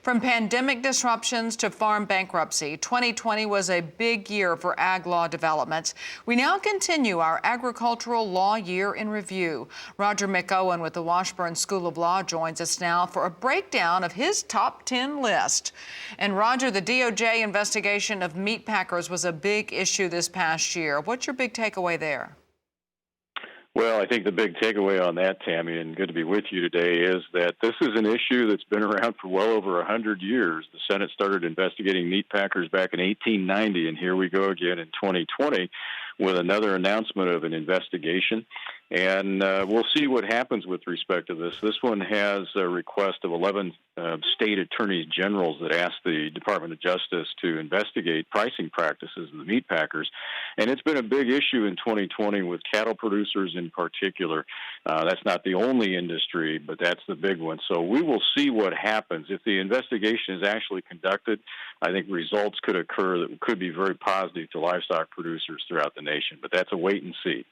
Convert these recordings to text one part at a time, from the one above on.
From pandemic disruptions to farm bankruptcy, 2020 was a big year for ag law developments. We now continue our agricultural law year in review. Roger McEowen with the Washburn School of Law joins us now for a breakdown of his top 10 list. And Roger, the DOJ investigation of Meatpackers was a big issue this past year. What's your big takeaway there? Well, I think the big takeaway on that, Tammy, and good to be with you today, is that this is an issue that's been around for well over 100 years. The Senate started investigating Meatpackers back in 1890, and here we go again in 2020 with another announcement of an investigation. And we'll see what happens with respect to this. This one has a request of 11 state attorneys generals that asked the Department of Justice to investigate pricing practices of the Meatpackers. And it's been a big issue in 2020 with cattle producers in particular. That's not the only industry, but that's the big one. So we will see what happens. If the investigation is actually conducted, I think results could occur that could be very positive to livestock producers throughout the nation. But that's a wait and see.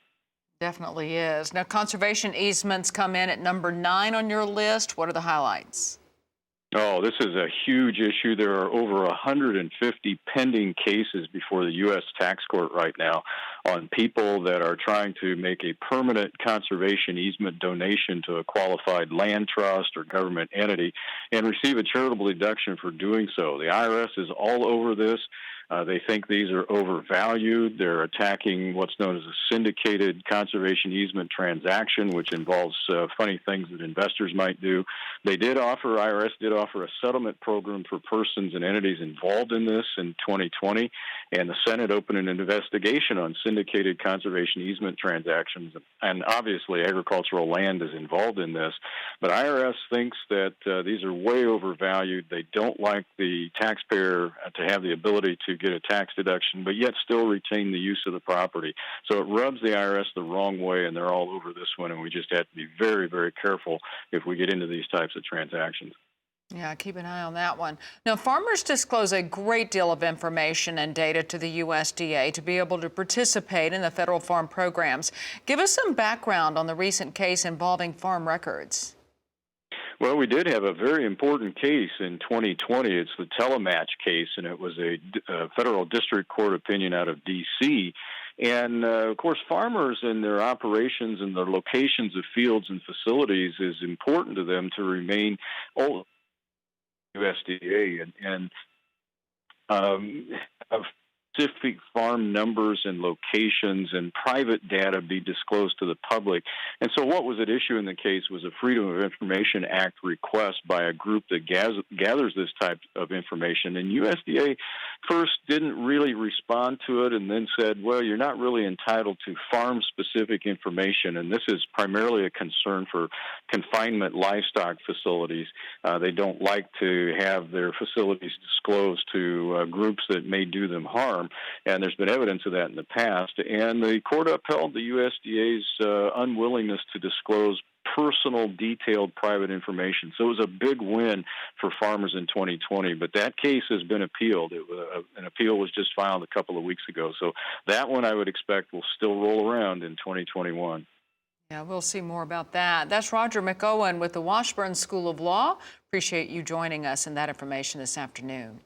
Definitely is. Now, conservation easements come in at number 9 on your list. What are the highlights? Oh, this is a huge issue. There are over 150 pending cases before the U.S. tax court right now on people that are trying to make a permanent conservation easement donation to a qualified land trust or government entity and receive a charitable deduction for doing so. The IRS is all over this. They think these are overvalued. They're attacking what's known as a syndicated conservation easement transaction, which involves funny things that investors might do. IRS did offer a settlement program for persons and entities involved in this in 2020, and the Senate opened an investigation on syndicated conservation easement transactions. And obviously, agricultural land is involved in this. But IRS thinks that these are way overvalued. They don't like the taxpayer to have the ability to get a tax deduction, but yet still retain the use of the property. So it rubs the IRS the wrong way, and they're all over this one, and we just have to be very, very careful if we get into these types of transactions. Yeah, keep an eye on that one. Now, farmers disclose a great deal of information and data to the USDA to be able to participate in the federal farm programs. Give us some background on the recent case involving farm records. Well, we did have a very important case in 2020. It's the Telematch case, and it was a federal district court opinion out of D.C. And, of course, farmers and their operations and their locations of fields and facilities is important to them to remain USDA and specific farm numbers and locations and private data be disclosed to the public. And so what was at issue in the case was a Freedom of Information Act request by a group that gathers this type of information. And USDA first didn't really respond to it and then said, well, you're not really entitled to farm-specific information. And this is primarily a concern for confinement livestock facilities. They don't like to have their facilities disclosed to groups that may do them harm. And there's been evidence of that in the past. And the court upheld the USDA's unwillingness to disclose personal, detailed, private information. So it was a big win for farmers in 2020. But that case has been appealed. An appeal was just filed a couple of weeks ago. So that one I would expect will still roll around in 2021. Yeah, we'll see more about that. That's Roger McEowen with the Washburn School of Law. Appreciate you joining us and that information this afternoon.